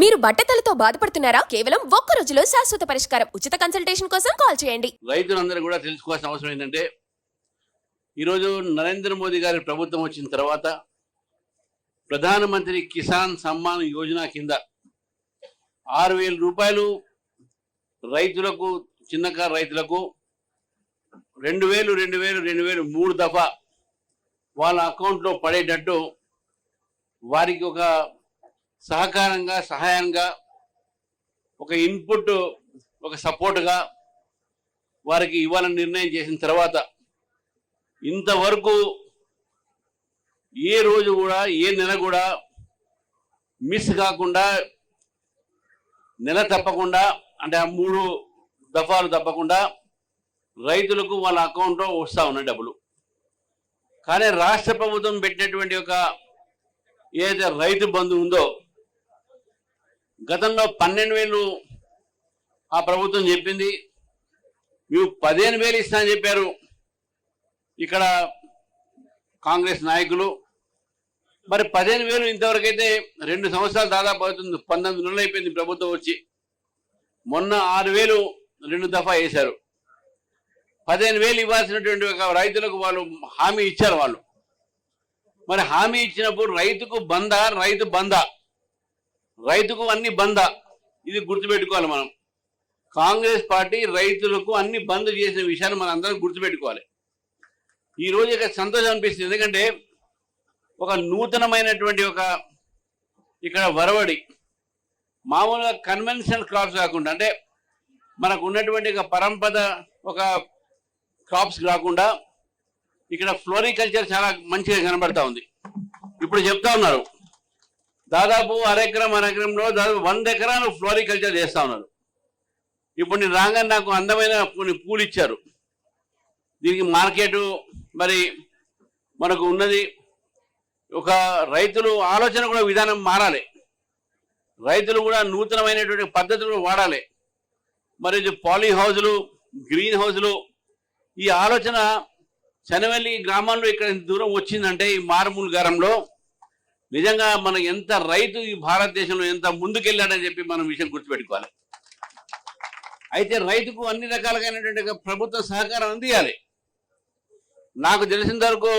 మీరు బట్టతలతో బాధపడుతున్నారా? కేవలం ఒక్క రోజులో శాశ్వత పరిష్కారం. ఉచిత కన్సల్టేషన్ కోసం కాల్ చేయండి. రైతులందరూ కూడా తెలుసుకోవాల్సిన అవసరం ఏంటంటే, ఈరోజు నరేంద్ర మోదీ గారి ప్రభుత్వం వచ్చిన తర్వాత ప్రధానమంత్రి కిసాన్ సమ్మాన్ యోజన కింద 6,000 రూపాయలు రైతులకు, చిన్నకారు రైతులకు 2,000 3 దఫా వాళ్ళ అకౌంట్లో పడేటట్టు వారికి ఒక సహకారంగా, సహాయంగా, ఒక ఇన్పుట్, ఒక సపోర్ట్గా వారికి ఇవ్వాలని నిర్ణయం చేసిన తర్వాత ఇంతవరకు ఏ రోజు కూడా, ఏ నెల కూడా మిస్ కాకుండా, నెల తప్పకుండా, అంటే ఆ 3 దఫాలు తప్పకుండా రైతులకు వాళ్ళ అకౌంట్లో వస్తూ ఉన్నాయి డబ్బులు. కానీ రాష్ట్ర ప్రభుత్వం పెట్టినటువంటి ఒక ఏదైతే రైతు బంధు ఉందో, గతంలో 12,000 ఆ ప్రభుత్వం చెప్పింది, మేము 15,000 ఇస్తామని చెప్పారు ఇక్కడ కాంగ్రెస్ నాయకులు. మరి 15,000 ఇంతవరకు అయితే 2 సంవత్సరాలు దాదాపు అవుతుంది, 19 నెలలు అయిపోయింది ప్రభుత్వం వచ్చి. మొన్న 6,000 2 దఫా వేశారు. 15,000 ఇవ్వాల్సినటువంటి ఒక రైతులకు వాళ్ళు హామీ ఇచ్చారు వాళ్ళు. మరి హామీ ఇచ్చినప్పుడు రైతుకు బందా, రైతు బందా, రైతుకు అన్ని బందా, ఇది గుర్తుపెట్టుకోవాలి మనం. కాంగ్రెస్ పార్టీ రైతులకు అన్ని బంద్ చేసిన విషయాన్ని మనం అందరం గుర్తుపెట్టుకోవాలి. ఈరోజు ఇక సంతోషం అనిపిస్తుంది, ఎందుకంటే ఒక నూతనమైనటువంటి ఒక ఇక్కడ వరవడి, మామూలుగా కన్వెన్షనల్ క్రాప్స్ కాకుండా, అంటే మనకు ఉన్నటువంటి ఒక పరంపద ఒక క్రాప్స్ కాకుండా ఇక్కడ ఫ్లోరికల్చర్ చాలా మంచిగా కనబడతా ఉంది. ఇప్పుడు చెప్తా ఉన్నారు దాదాపు అరెకరంలో దాదాపు 100 ఎకరాలు ఫ్లోరికల్చర్ చేస్తూ ఉన్నారు. ఇప్పుడు నేను రాగానే నాకు అందమైన కొన్ని పూలు ఇచ్చారు. దీనికి మార్కెట్ మరి మనకు ఉన్నది. ఒక రైతులు ఆలోచన కూడా విధానం మారాలి, రైతులు కూడా నూతనమైనటువంటి పద్ధతులు వాడాలి. మరి ఇది పాలీ హౌజులు, గ్రీన్ హౌజులు, ఈ ఆలోచన చనవెల్లి గ్రామాల్లో ఇక్కడ దూరం వచ్చిందంటే, ఈ మారుమూల గారంలో నిజంగా మనం ఎంత రైతు ఈ భారతదేశంలో ఎంత ముందుకెళ్ళాడని చెప్పి మనం విషయం గుర్తుపెట్టుకోవాలి. అయితే రైతుకు అన్ని రకాలైనటువంటి ప్రభుత్వ సహకారం అందియాలి. నాకు తెలిసిన వరకు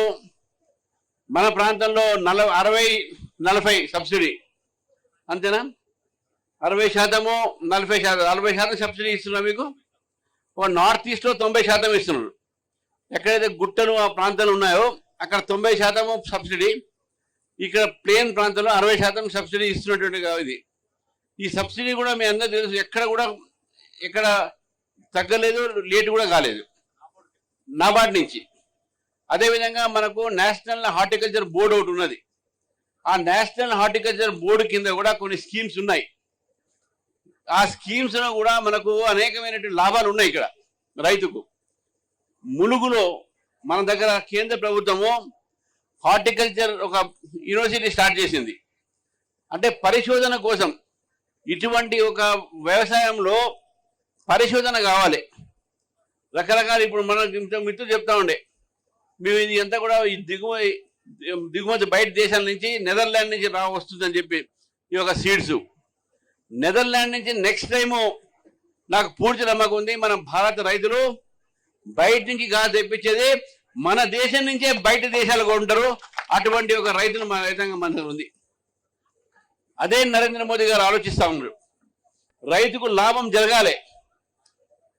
మన ప్రాంతంలో 60-40 సబ్సిడీ, అంతేనా? 60% 40%, 40% సబ్సిడీ ఇస్తున్నారు మీకు. ఒక నార్త్ ఈస్ట్లో 90% ఇస్తున్నారు. ఎక్కడైతే గుట్టలు ఆ ప్రాంతాలు ఉన్నాయో అక్కడ 90% సబ్సిడీ, ఇక్కడ ప్లేన్ ప్రాంతంలో 60% సబ్సిడీ ఇస్తున్నటువంటి ఇది. ఈ సబ్సిడీ కూడా మీ అందరూ తెలుసు, ఎక్కడ తగ్గలేదు, లేటు కూడా కాలేదు నాబార్డ్ నుంచి. అదేవిధంగా మనకు నేషనల్ హార్టికల్చర్ బోర్డు ఒకటి ఉన్నది. ఆ నేషనల్ హార్టికల్చర్ బోర్డు కింద కూడా కొన్ని స్కీమ్స్ ఉన్నాయి. ఆ స్కీమ్స్లో కూడా మనకు అనేకమైనటువంటి లాభాలు ఉన్నాయి. ఇక్కడ రైతుకు ములుగులో మన దగ్గర కేంద్ర ప్రభుత్వము హార్టికల్చర్ ఒక యూనివర్సిటీ స్టార్ట్ చేసింది. అంటే పరిశోధన కోసం, ఇటువంటి ఒక వ్యవసాయంలో పరిశోధన కావాలి రకరకాల. ఇప్పుడు మన మిత్రులు చెప్తా ఉండే, మేము ఇది అంతా కూడా ఈ దిగుమతి బయట దేశాల నుంచి, నెదర్లాండ్ నుంచి వస్తుందని చెప్పి ఈ యొక్క సీడ్స్. నెదర్లాండ్ నుంచి నెక్స్ట్ టైము నాకు పూర్తి నమ్మకం ఉంది, మన భారత రైతులు బయట నుంచి కాదు తెప్పించేది, మన దేశం నుంచే బయట దేశాలకు ఉంటారు. అటువంటి ఒక రైతులు మన రైతాంగం మన ఉంది. అదే నరేంద్ర మోదీ గారు ఆలోచిస్తూ ఉన్నారు, రైతుకు లాభం జరగాలి.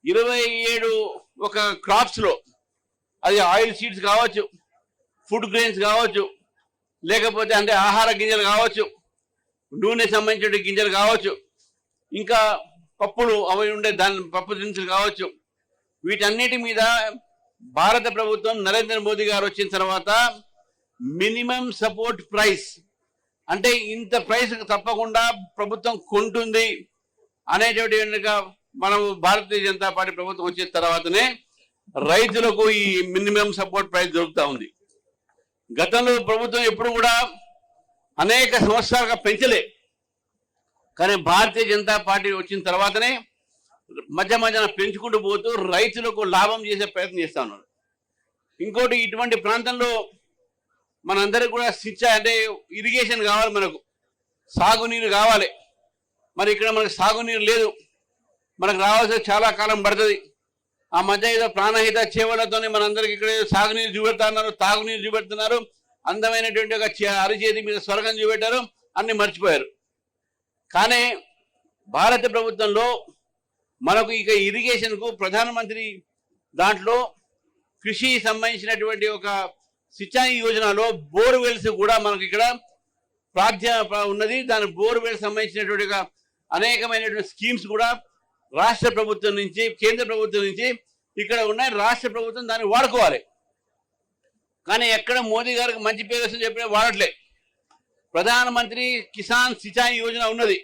27 ఒక క్రాప్స్లో, అది ఆయిల్ సీడ్స్ కావచ్చు, ఫుడ్ గ్రెయిన్స్ కావచ్చు, లేకపోతే అంటే ఆహార గింజలు కావచ్చు, నూనె సంబంధించిన గింజలు కావచ్చు, ఇంకా పప్పులు అవి ఉండే పప్పు దినుసులు కావచ్చు, వీటన్నిటి మీద భారత ప్రభుత్వం నరేంద్ర మోదీ గారు వచ్చిన తర్వాత మినిమం సపోర్ట్ ప్రైస్, అంటే ఇంత ప్రైస్ తప్పకుండా ప్రభుత్వం కొంటుంది అనేటువంటి మనం భారతీయ జనతా పార్టీ ప్రభుత్వం వచ్చిన తర్వాతనే రైతులకు ఈ మినిమం సపోర్ట్ ప్రైస్ దొరుకుతూ ఉంది. గతంలో ప్రభుత్వం ఎప్పుడు కూడా అనేక సంవత్సరాలుగా పెంచలే, కానీ భారతీయ జనతా పార్టీ వచ్చిన తర్వాతనే మధ్యన పెంచుకుంటూ పోతూ రైతులకు లాభం చేసే ప్రయత్నం చేస్తూ ఉన్నారు. ఇంకోటి, ఇటువంటి ప్రాంతంలో మనందరికి కూడా అంటే ఇరిగేషన్ కావాలి, మనకు సాగునీరు కావాలి. మరి ఇక్కడ మనకు సాగునీరు లేదు, మనకు రావాల్సిన చాలా కాలం పడుతుంది. ఆ మధ్య ఏదో ప్రాణహిత చేవలతోనే మనందరికి ఇక్కడ సాగునీరు చూపెడుతున్నారు, తాగునీరు చూపెడుతున్నారు, అందమైనటువంటి ఒక అరిచేతి మీద స్వర్గం చూపెట్టారు, అన్ని మర్చిపోయారు. కానీ భారత ప్రభుత్వంలో మనకు ఇక ఇరిగేషన్కు ప్రధానమంత్రి దాంట్లో కృషి సంబంధించినటువంటి ఒక సిచాయి యోజనలో బోర్వెల్స్ కూడా మనకు ఇక్కడ ఉన్నది. దాని బోర్వెల్ సంబంధించినటువంటి అనేకమైనటువంటి స్కీమ్స్ కూడా రాష్ట్ర ప్రభుత్వం నుంచి, కేంద్ర ప్రభుత్వం నుంచి ఇక్కడ ఉన్నాయి. రాష్ట్ర ప్రభుత్వం దాన్ని వాడుకోవాలి. కానీ ఎక్కడ మోదీ గారికి మంచి పేరు వస్తుంది చెప్పినా వాడట్లే. ప్రధానమంత్రి కిసాన్ సిచాయి యోజన ఉన్నది,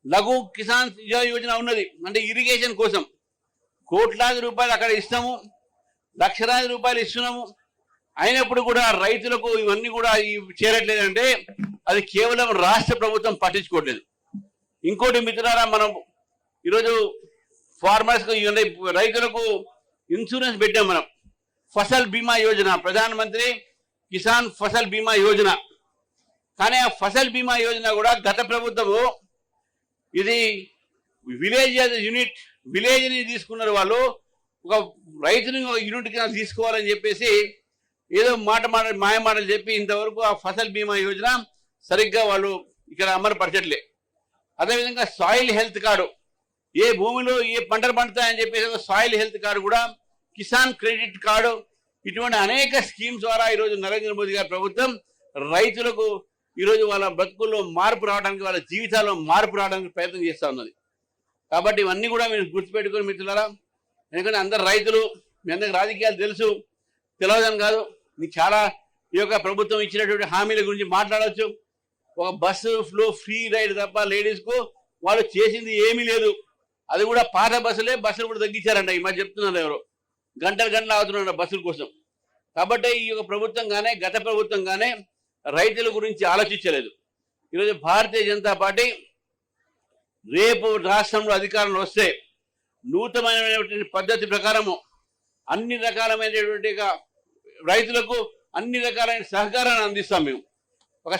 లఘు కిసాన్ సిచాయి యోజన ఉన్నది, అంటే ఇరిగేషన్ కోసం కోట్లాది రూపాయలు అక్కడ ఇస్తాము, లక్షలాది రూపాయలు ఇస్తున్నాము. అయినప్పుడు కూడా రైతులకు ఇవన్నీ కూడా చేరట్లేదంటే అది కేవలం రాష్ట్ర ప్రభుత్వం పట్టించుకోవట్లేదు. ఇంకోటి మిత్రులారా, మనం ఈరోజు ఫార్మర్స్కు రైతులకు ఇన్సూరెన్స్ పెట్టాం మనం, ఫసల్ బీమా యోజన, ప్రధానమంత్రి కిసాన్ ఫసల్ బీమా యోజన. కానీ ఆ ఫసల్ బీమా యోజన కూడా గత ప్రభుత్వము ఇది విలేజ్ యూనిట్, విలేజ్ని తీసుకున్నారు వాళ్ళు, ఒక రైతుని ఒక యూనిట్ కింద తీసుకోవాలని చెప్పేసి ఏదో మాయమాటలు చెప్పి ఇంతవరకు ఆ ఫసల్ బీమా యోజన సరిగ్గా వాళ్ళు ఇక్కడ అమలుపరచట్లే. అదేవిధంగా సాయిల్ హెల్త్ కార్డు, ఏ భూమిలో ఏ పంటలు పండుతాయని చెప్పేసి సాయిల్ హెల్త్ కార్డు కూడా, కిసాన్ క్రెడిట్ కార్డు, ఇటువంటి అనేక స్కీమ్స్ ద్వారా ఈరోజు నరేంద్ర మోదీ గారి ప్రభుత్వం రైతులకు ఈరోజు వాళ్ళ బ్రతుకుల్లో మార్పు రావడానికి, వాళ్ళ జీవితాల్లో మార్పు రావడానికి ప్రయత్నం చేస్తూ ఉన్నది. కాబట్టి ఇవన్నీ కూడా మీరు గుర్తుపెట్టుకుని మిత్రులారా, ఎందుకంటే అందరు రైతులు, మీ అందరికి రాజకీయాలు తెలుసు, తెలియదని కాదు, మీకు చాలా ఈ యొక్క ప్రభుత్వం ఇచ్చినటువంటి హామీల గురించి మాట్లాడవచ్చు. ఒక బస్సులో ఫ్రీ రైడ్ తప్ప లేడీస్కు వాళ్ళు చేసింది ఏమీ లేదు. అది కూడా పాత బస్సులు కూడా తగ్గించారంట. ఈ మధ్య చెప్తున్నారు ఎవరో, గంటలు అవుతున్నారు బస్సుల కోసం. కాబట్టి ఈ యొక్క ప్రభుత్వం కానీ గత ప్రభుత్వం కానీ రైతుల గురించి ఆలోచించలేదు. ఈరోజు భారతీయ జనతా పార్టీ రేపు రాష్ట్రంలో అధికారంలో వస్తే నూతనమైనటువంటి పద్ధతి ప్రకారము అన్ని రకాలమైనటువంటి రైతులకు అన్ని రకాలైన సహకారాన్ని అందిస్తాం. మేము ఒక